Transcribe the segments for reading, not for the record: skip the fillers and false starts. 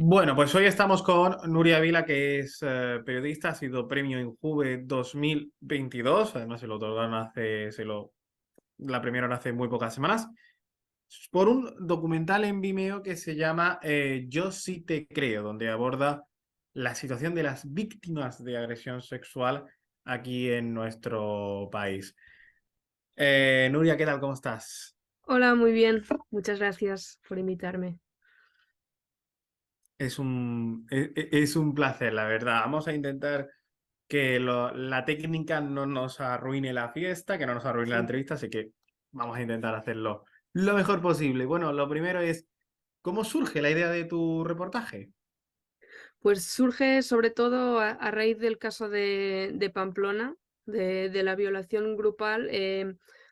Bueno, pues hoy estamos con Nuria Vila, que es periodista, ha sido premio Injuve 2022, además se lo otorgaron la premiaron hace muy pocas semanas, por un documental en Vimeo que se llama Yo sí te creo, donde aborda la situación de las víctimas de agresión sexual aquí en nuestro país. Nuria, ¿qué tal? ¿Cómo estás? Hola, muy bien. Muchas gracias por invitarme. Es un placer, la verdad. Vamos a intentar que la técnica no nos arruine la fiesta, que no nos arruine la Sí. entrevista, así que vamos a intentar hacerlo lo mejor posible. Bueno, lo primero es, ¿cómo surge la idea de tu reportaje? Pues surge sobre todo a raíz del caso de Pamplona, de la violación grupal,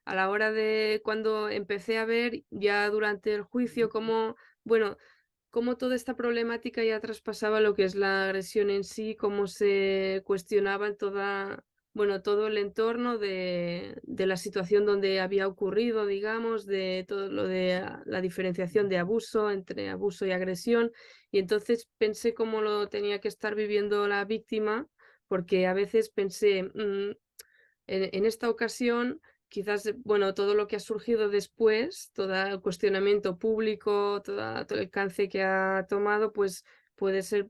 a la hora de cuando empecé a ver ya durante el juicio cómo, bueno, cómo toda esta problemática ya traspasaba lo que es la agresión en sí, cómo se cuestionaba en toda, bueno, todo el entorno de la situación donde había ocurrido, digamos, de todo lo de la diferenciación de abuso entre abuso y agresión. Y entonces pensé cómo lo tenía que estar viviendo la víctima, porque a veces pensé, en esta ocasión, quizás, bueno, todo lo que ha surgido después, todo el cuestionamiento público, todo el alcance que ha tomado, pues puede ser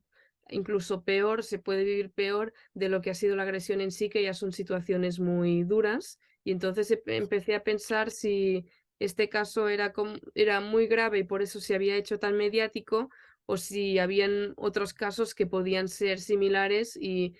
incluso peor, se puede vivir peor de lo que ha sido la agresión en sí, que ya son situaciones muy duras. Y entonces empecé a pensar si este caso era muy grave y por eso se había hecho tan mediático, o si habían otros casos que podían ser similares y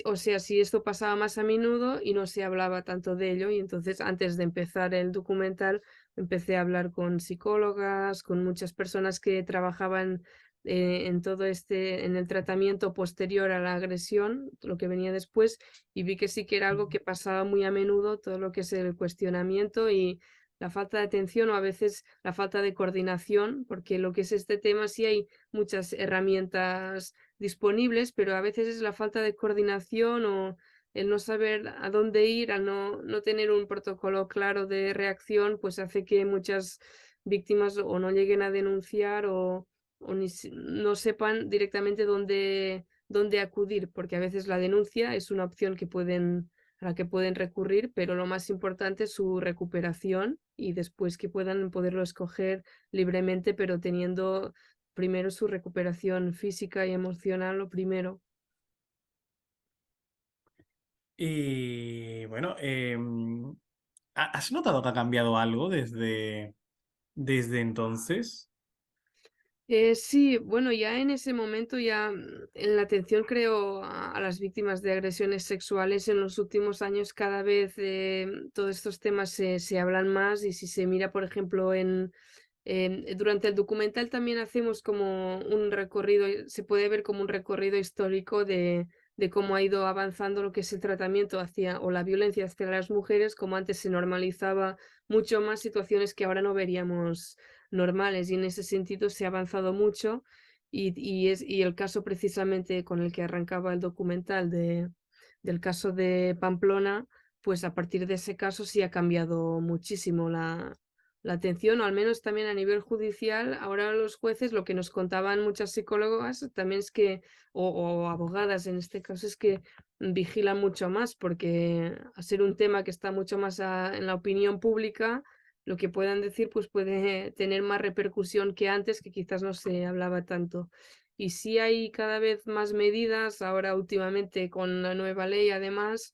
o sea, si esto pasaba más a menudo y no se hablaba tanto de ello, y entonces antes de empezar el documental empecé a hablar con psicólogas, con muchas personas que trabajaban en todo en el tratamiento posterior a la agresión, lo que venía después, y vi que sí que era algo que pasaba muy a menudo, todo lo que es el cuestionamiento y la falta de atención o a veces la falta de coordinación, porque lo que es este tema sí hay muchas herramientas disponibles, pero a veces es la falta de coordinación o el no saber a dónde ir, al no tener un protocolo claro de reacción, pues hace que muchas víctimas o no lleguen a denunciar o no sepan directamente dónde acudir, porque a veces la denuncia es una opción a la que pueden recurrir, pero lo más importante es su recuperación y después que puedan poderlo escoger libremente, pero teniendo primero su recuperación física y emocional, lo primero. Y bueno, ¿has notado que ha cambiado algo desde entonces? Sí, bueno, ya en ese momento, ya en la atención creo a las víctimas de agresiones sexuales en los últimos años cada vez todos estos temas se hablan más y si se mira, por ejemplo, durante el documental también hacemos como un recorrido, se puede ver como un recorrido histórico de cómo ha ido avanzando lo que es el tratamiento hacia o la violencia hacia las mujeres, como antes se normalizaba mucho más situaciones que ahora no veríamos normales y en ese sentido se ha avanzado mucho y el caso precisamente con el que arrancaba el documental del caso de Pamplona, pues a partir de ese caso sí ha cambiado muchísimo la atención, o al menos también a nivel judicial. Ahora los jueces, lo que nos contaban muchas psicólogas también es que, o abogadas en este caso, es que vigilan mucho más porque a ser un tema que está mucho más en la opinión pública, lo que puedan decir pues puede tener más repercusión que antes, que quizás no se hablaba tanto. Y sí hay cada vez más medidas, ahora últimamente con la nueva ley además,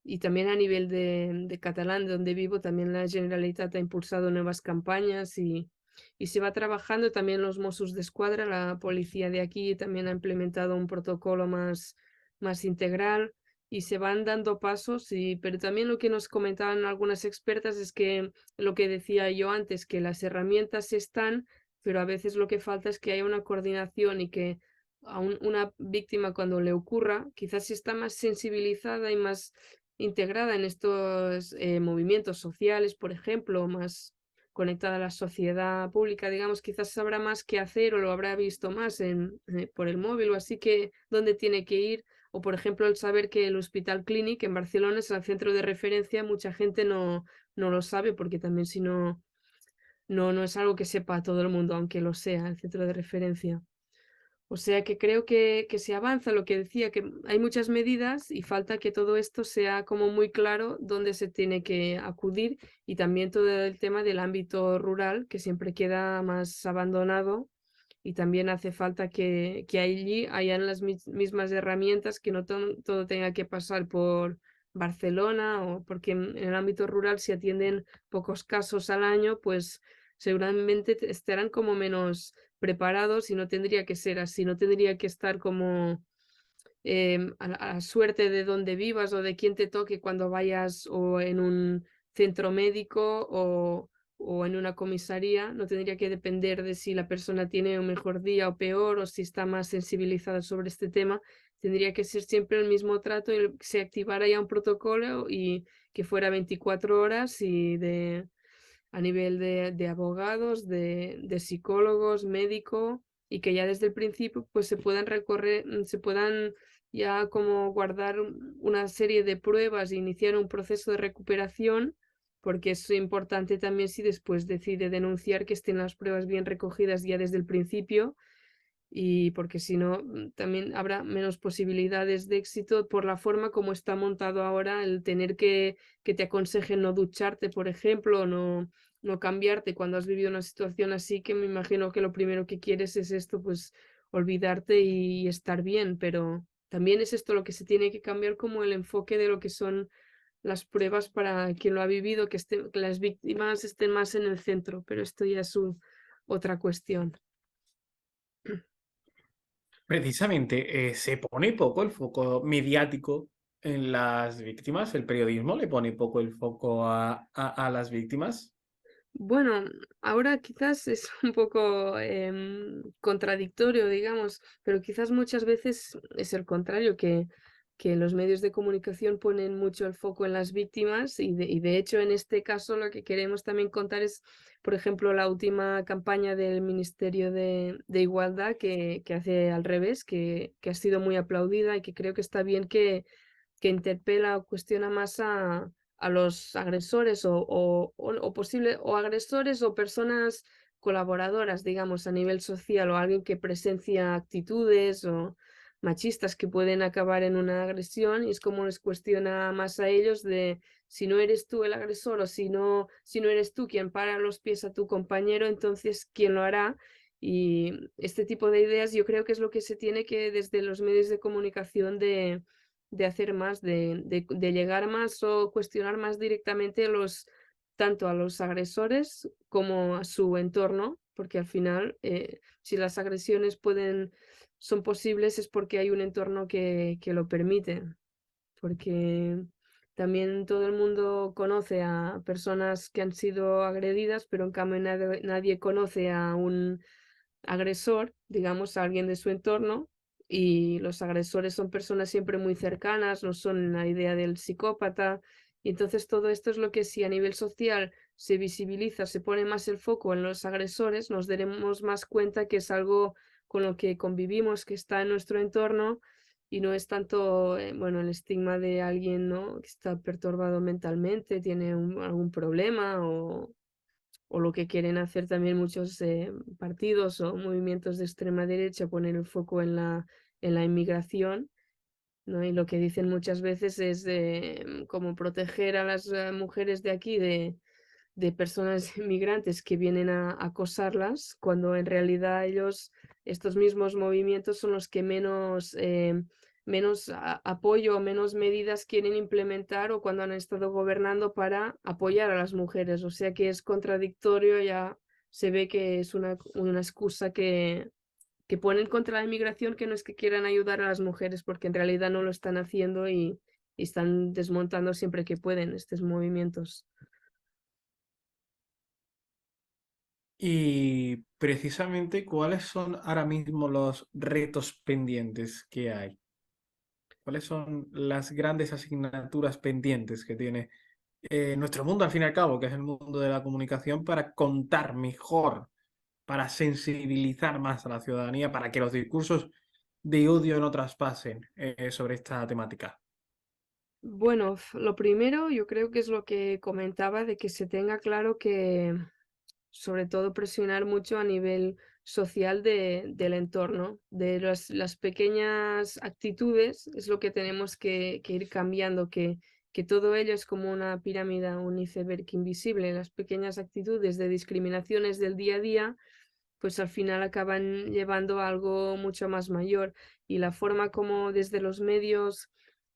y también a nivel de Catalán, de donde vivo, también la Generalitat ha impulsado nuevas campañas y se va trabajando también los Mossos d'Esquadra, la policía de aquí también ha implementado un protocolo más integral y se van dando pasos, pero también lo que nos comentaban algunas expertas es que lo que decía yo antes, que las herramientas están, pero a veces lo que falta es que haya una coordinación y que a una víctima cuando le ocurra, quizás si está más sensibilizada y más integrada en estos movimientos sociales, por ejemplo, más conectada a la sociedad pública, digamos, quizás sabrá más qué hacer o lo habrá visto más por el móvil o así que dónde tiene que ir. O, por ejemplo, el saber que el Hospital Clínic en Barcelona es el centro de referencia, mucha gente no lo sabe porque también si no es algo que sepa todo el mundo, aunque lo sea el centro de referencia. O sea que creo que se avanza, lo que decía, que hay muchas medidas y falta que todo esto sea como muy claro dónde se tiene que acudir, y también todo el tema del ámbito rural, que siempre queda más abandonado, y también hace falta que allí hayan las mismas herramientas, que no todo tenga que pasar por Barcelona, o porque en el ámbito rural, si atienden pocos casos al año, pues seguramente estarán como menos preparados, y no tendría que ser así, no tendría que estar como a la suerte de dónde vivas o de quién te toque cuando vayas, o en un centro médico o en una comisaría. No tendría que depender de si la persona tiene un mejor día o peor, o si está más sensibilizada sobre este tema. Tendría que ser siempre el mismo trato, y se activara ya un protocolo, y que fuera 24 horas, y a nivel de abogados, de psicólogos, médico, y que ya desde el principio pues se puedan ya como guardar una serie de pruebas e iniciar un proceso de recuperación, porque es importante también, si después decide denunciar, que estén las pruebas bien recogidas ya desde el principio, y porque si no, también habrá menos posibilidades de éxito por la forma como está montado ahora, el tener que te aconsejen no ducharte, por ejemplo, no cambiarte cuando has vivido una situación así, que me imagino que lo primero que quieres es esto, pues olvidarte y estar bien, pero también es esto lo que se tiene que cambiar, como el enfoque de lo que son las pruebas para quien lo ha vivido, que las víctimas estén más en el centro, pero esto ya es otra cuestión. Precisamente, se pone poco el foco mediático en las víctimas, el periodismo le pone poco el foco a las víctimas. Bueno, ahora quizás es un poco contradictorio, digamos, pero quizás muchas veces es el contrario, que los medios de comunicación ponen mucho el foco en las víctimas, y de hecho en este caso lo que queremos también contar es, por ejemplo, la última campaña del Ministerio de Igualdad, que hace al revés, que ha sido muy aplaudida, y que creo que está bien, que interpela o cuestiona más a los agresores, o agresores o personas colaboradoras, digamos, a nivel social, o alguien que presencia actitudes o machistas que pueden acabar en una agresión, y es como les cuestiona más a ellos de si no eres tú el agresor, o si no eres tú quien para los pies a tu compañero, entonces ¿quién lo hará? Y este tipo de ideas yo creo que es lo que se tiene que, desde los medios de comunicación, de hacer más, de llegar más o cuestionar más directamente tanto a los agresores como a su entorno, porque al final, si las agresiones son posibles, es porque hay un entorno que lo permite, porque también todo el mundo conoce a personas que han sido agredidas, pero en cambio nadie conoce a un agresor, digamos, a alguien de su entorno, y los agresores son personas siempre muy cercanas, no son la idea del psicópata. Y entonces todo esto es lo que, si a nivel social se visibiliza, se pone más el foco en los agresores, nos daremos más cuenta que es algo con lo que convivimos, que está en nuestro entorno, y no es tanto, bueno, el estigma de alguien, ¿no?, que está perturbado mentalmente, tiene algún problema, o lo que quieren hacer también muchos partidos o movimientos de extrema derecha, poner el foco en la inmigración, ¿no? Y lo que dicen muchas veces es como proteger a las mujeres de aquí de personas inmigrantes que vienen a acosarlas, cuando en realidad estos mismos movimientos son los que menos apoyo o menos medidas quieren implementar, o cuando han estado gobernando para apoyar a las mujeres. O sea que es contradictorio, ya se ve que es una excusa que ponen contra la inmigración, que no es que quieran ayudar a las mujeres, porque en realidad no lo están haciendo, y están desmontando siempre que pueden estos movimientos. Y precisamente, ¿cuáles son ahora mismo los retos pendientes que hay? ¿Cuáles son las grandes asignaturas pendientes que tiene nuestro mundo, al fin y al cabo, que es el mundo de la comunicación, para contar mejor, para sensibilizar más a la ciudadanía, para que los discursos de odio no traspasen sobre esta temática? Bueno, lo primero yo creo que es lo que comentaba, de que se tenga claro que sobre todo presionar mucho a nivel social del entorno, de las pequeñas actitudes, es lo que tenemos que ir cambiando, que todo ello es como una pirámide, un iceberg invisible, las pequeñas actitudes de discriminaciones del día a día pues al final acaban llevando a algo mucho más mayor. Y la forma como desde los medios,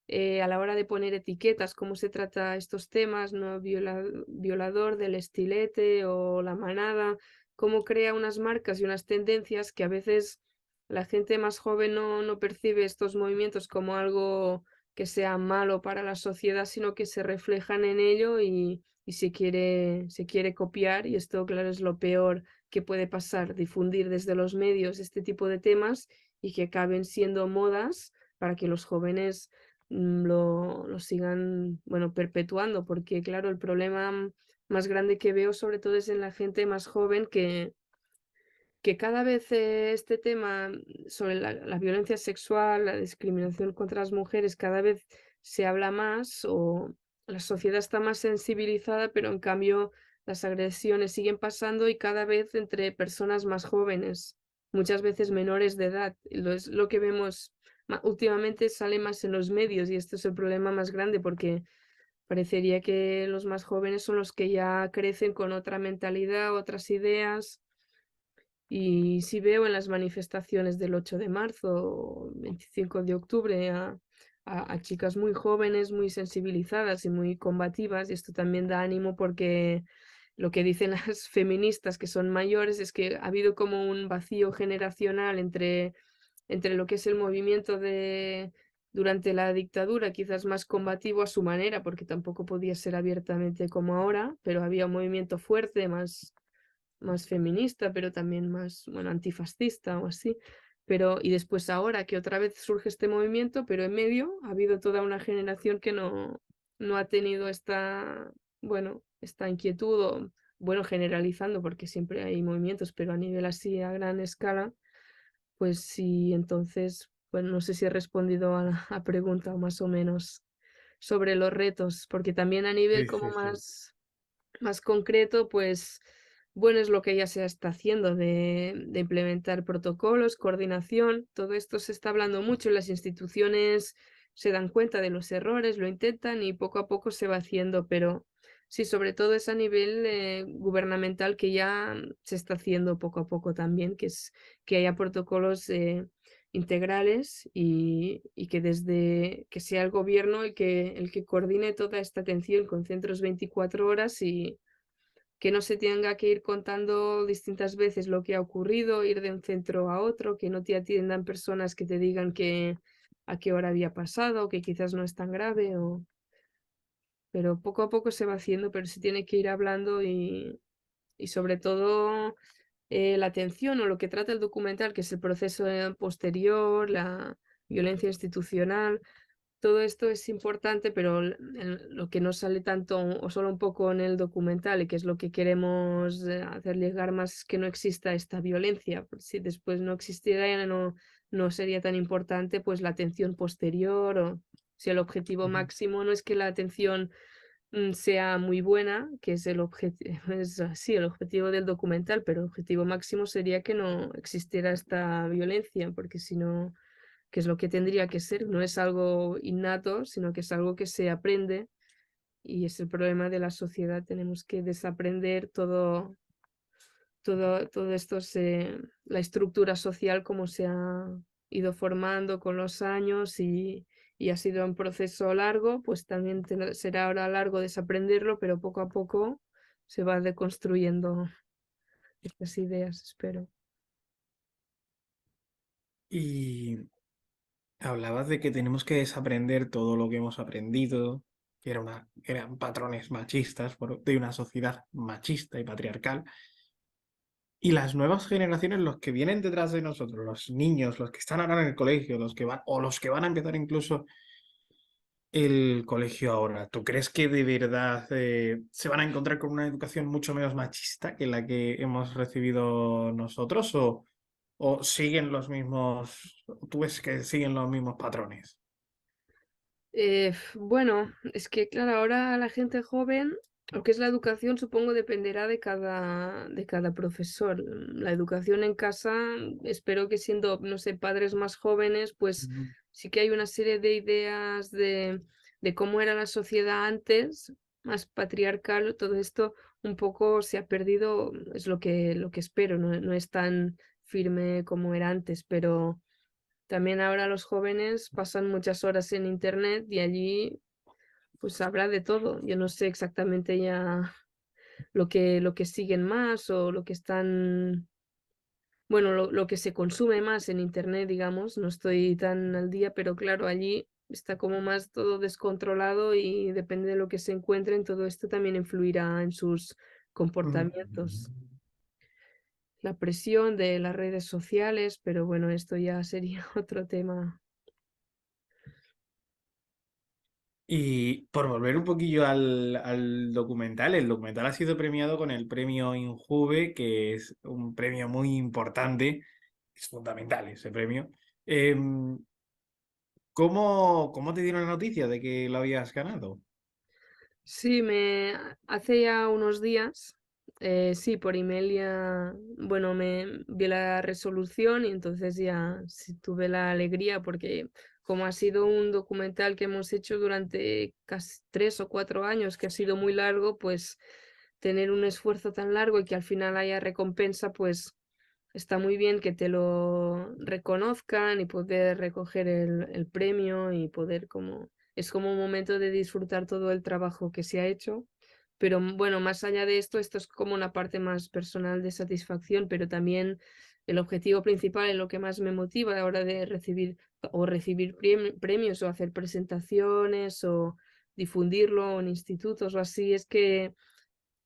a la hora de poner etiquetas, cómo se trata estos temas, ¿no? Violador del estilete o la manada, cómo crea unas marcas y unas tendencias que a veces la gente más joven no percibe estos movimientos como algo que sea malo para la sociedad, sino que se reflejan en ello y se quiere copiar, y esto, claro, es lo peor que puede pasar, difundir desde los medios este tipo de temas y que acaben siendo modas para que los jóvenes lo sigan, bueno, perpetuando, porque claro, el problema más grande que veo sobre todo es en la gente más joven que cada vez este tema sobre la violencia sexual, la discriminación contra las mujeres, cada vez se habla más o la sociedad está más sensibilizada, pero en cambio las agresiones siguen pasando y cada vez entre personas más jóvenes, muchas veces menores de edad. Es lo que vemos últimamente, sale más en los medios y este es el problema más grande porque parecería que los más jóvenes son los que ya crecen con otra mentalidad, otras ideas y sí veo en las manifestaciones del 8 de marzo, 25 de octubre, a chicas muy jóvenes, muy sensibilizadas y muy combativas, y esto también da ánimo porque lo que dicen las feministas que son mayores es que ha habido como un vacío generacional entre lo que es el movimiento de durante la dictadura, quizás más combativo a su manera, porque tampoco podía ser abiertamente como ahora, pero había un movimiento fuerte, más feminista, pero también más, bueno, antifascista o así. Pero, y después ahora que otra vez surge este movimiento, pero en medio ha habido toda una generación que no ha tenido esta, bueno, esta inquietud, o, bueno, generalizando, porque siempre hay movimientos, pero a nivel así, a gran escala, pues sí, entonces, bueno, no sé si he respondido a la pregunta o más o menos sobre los retos, porque también a nivel Sí, como sí, sí. más concreto, pues bueno, es lo que ya se está haciendo de implementar protocolos, coordinación, todo esto se está hablando mucho, las instituciones se dan cuenta de los errores, lo intentan y poco a poco se va haciendo, pero sí, sobre todo es a nivel gubernamental que ya se está haciendo poco a poco también, que es que haya protocolos integrales y que desde que sea el gobierno el que coordine toda esta atención con centros 24 horas y que no se tenga que ir contando distintas veces lo que ha ocurrido, ir de un centro a otro, que no te atiendan personas que te digan que a qué hora había pasado, que quizás no es tan grave, pero poco a poco se va haciendo, pero se tiene que ir hablando y sobre todo la atención o lo que trata el documental, que es el proceso posterior, la violencia institucional. Todo esto es importante, pero lo que no sale tanto o solo un poco en el documental y que es lo que queremos hacer llegar más es que no exista esta violencia. Si después no existiera, ya no sería tan importante pues la atención posterior o si el objetivo Ujú. máximo no es que la atención sea muy buena, que es el objetivo, es así, el objetivo del documental, pero el objetivo máximo sería que no existiera esta violencia, porque si no que es lo que tendría que ser, no es algo innato, sino que es algo que se aprende y es el problema de la sociedad. Tenemos que desaprender todo esto, la estructura social, como se ha ido formando con los años y ha sido un proceso largo, pues también será ahora largo desaprenderlo, pero poco a poco se va deconstruyendo estas ideas, espero. Y hablabas de que tenemos que desaprender todo lo que hemos aprendido, que eran patrones machistas de una sociedad machista y patriarcal. Y las nuevas generaciones, los que vienen detrás de nosotros, los niños, los que están ahora en el colegio, los que van, o los que van a empezar incluso el colegio ahora, ¿tú crees que de verdad se van a encontrar con una educación mucho menos machista que la que hemos recibido nosotros? ¿O siguen los mismos, tú ves que siguen los mismos patrones? Bueno, es que claro, ahora la gente joven Lo que es la educación, supongo, dependerá de cada profesor. La educación en casa, espero que siendo, no sé, padres más jóvenes, pues Ujú, sí que hay una serie de ideas de cómo era la sociedad antes, más patriarcal, todo esto un poco se ha perdido, es lo que espero, no es tan firme como era antes, pero también ahora los jóvenes pasan muchas horas en internet y allí pues habrá de todo. Yo no sé exactamente ya lo que siguen más o lo que están, bueno, lo que se consume más en internet, digamos, no estoy tan al día, pero claro, allí está como más todo descontrolado y depende de lo que se encuentren, todo esto también influirá en sus ujú. comportamientos. La presión de las redes sociales, pero bueno, esto ya sería otro tema. Y por volver un poquillo al documental, el documental ha sido premiado con el premio Injuve, que es un premio muy importante, es fundamental ese premio. Em, ¿cómo te dieron la noticia de que lo habías ganado? Sí, hace ya unos días, sí, por email ya, bueno, me vi la resolución y entonces ya sí, tuve la alegría porque como ha sido un documental que hemos hecho durante casi 3 o 4 años, que ha sido muy largo, pues tener un esfuerzo tan largo y que al final haya recompensa, pues está muy bien que te lo reconozcan y poder recoger el premio y poder como, es como un momento de disfrutar todo el trabajo que se ha hecho. Pero bueno, más allá de esto, esto es como una parte más personal de satisfacción, pero también el objetivo principal en lo que más me motiva a la hora de recibir premios o hacer presentaciones o difundirlo en institutos o así, es que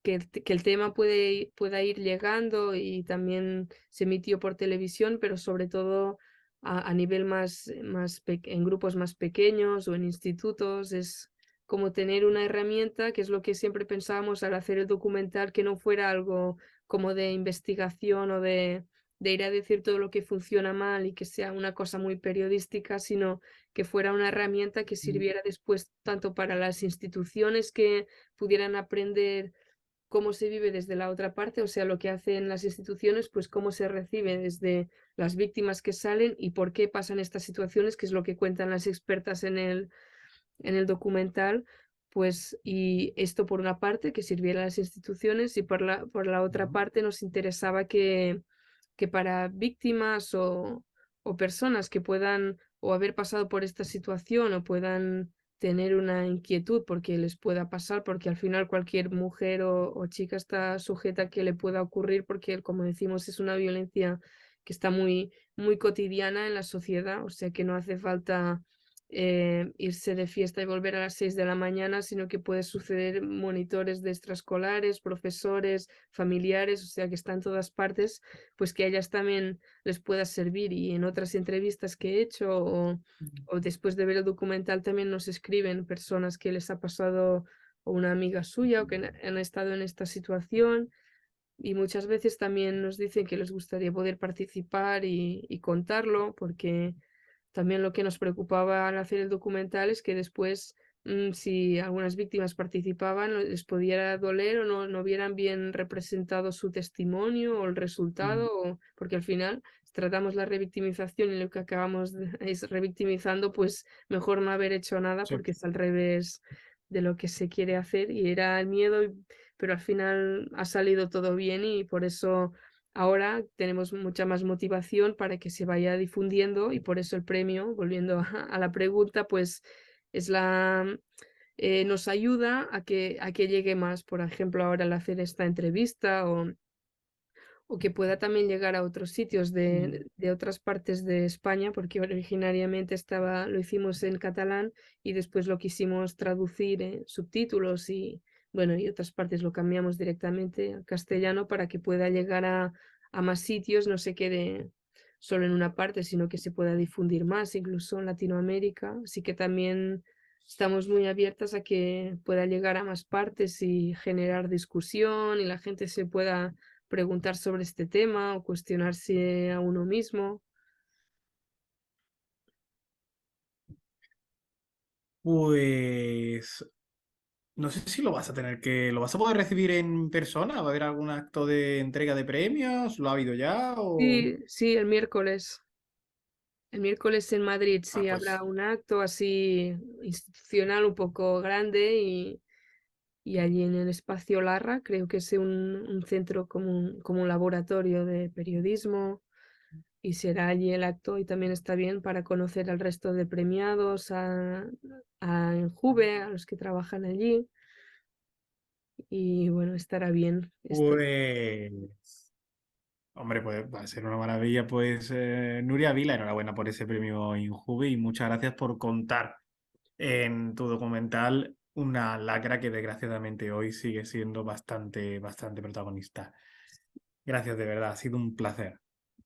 el tema pueda ir llegando y también se emitió por televisión, pero sobre todo a nivel en grupos más pequeños o en institutos. Es como tener una herramienta, que es lo que siempre pensábamos al hacer el documental, que no fuera algo como de investigación o de ir a decir todo lo que funciona mal y que sea una cosa muy periodística, sino que fuera una herramienta que sirviera después tanto para las instituciones que pudieran aprender cómo se vive desde la otra parte, o sea, lo que hacen las instituciones, pues cómo se recibe desde las víctimas que salen y por qué pasan estas situaciones, que es lo que cuentan las expertas en el documental, pues, y esto por una parte, que sirviera a las instituciones y por la otra parte nos interesaba que para víctimas o personas que puedan o haber pasado por esta situación o puedan tener una inquietud porque les pueda pasar, porque al final cualquier mujer o chica está sujeta a que le pueda ocurrir porque, como decimos, es una violencia que está muy cotidiana en la sociedad, o sea que no hace falta irse de fiesta y volver a las 6 de la mañana, sino que puede suceder monitores de extraescolares, profesores, familiares, o sea que está en todas partes, pues que a ellas también les pueda servir. Y en otras entrevistas que he hecho o después de ver el documental también nos escriben personas que les ha pasado o una amiga suya o que han estado en esta situación. Y muchas veces también nos dicen que les gustaría poder participar y contarlo, porque también lo que nos preocupaba al hacer el documental es que después, si algunas víctimas participaban, les pudiera doler o no vieran bien representado su testimonio o el Mm, resultado, porque al final si tratamos la revictimización y lo que acabamos es revictimizando, pues mejor no haber hecho nada sí. porque es al revés de lo que se quiere hacer y era el miedo, pero al final ha salido todo bien y por eso ahora tenemos mucha más motivación para que se vaya difundiendo y por eso el premio, volviendo a la pregunta, pues es nos ayuda a que llegue más, por ejemplo, ahora al hacer esta entrevista o que pueda también llegar a otros sitios Mm. de otras partes de España, porque originariamente lo hicimos en catalán y después lo quisimos traducir en subtítulos y bueno, y otras partes lo cambiamos directamente al castellano para que pueda llegar a más sitios, no se quede solo en una parte, sino que se pueda difundir más, incluso en Latinoamérica. Así que también estamos muy abiertas a que pueda llegar a más partes y generar discusión y la gente se pueda preguntar sobre este tema o cuestionarse a uno mismo. Pues No sé si lo vas a poder recibir en persona. ¿Va a haber algún acto de entrega de premios? ¿Lo ha habido ya? O... Sí, sí, el miércoles. El miércoles en Madrid Ah, sí habrá pues, un acto así institucional un poco grande y allí en el espacio Larra, creo que es un centro como un laboratorio de periodismo y será allí el acto y también está bien para conocer al resto de premiados, a Enjuve, a los que trabajan allí y bueno, estará bien. pues, hombre, pues va a ser una maravilla. Pues, Nuria Vila, enhorabuena por ese premio Injuve y muchas gracias por contar en tu documental una lacra que desgraciadamente hoy sigue siendo bastante protagonista. Gracias, de verdad, ha sido un placer.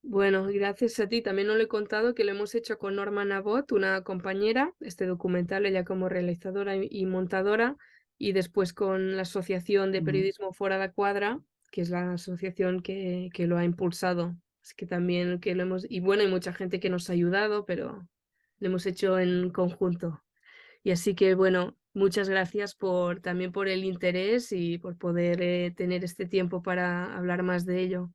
Bueno, gracias a ti. También no le he contado que lo hemos hecho con Norma Nabot, una compañera, este documental, ella como realizadora y montadora, y después con la Asociación de Mm. Periodismo Fora da Cuadra, que es la asociación que lo ha impulsado. Así que también que lo hemos, y bueno, hay mucha gente que nos ha ayudado, pero lo hemos hecho en conjunto. Y así que bueno, muchas gracias también por el interés y por poder tener este tiempo para hablar más de ello.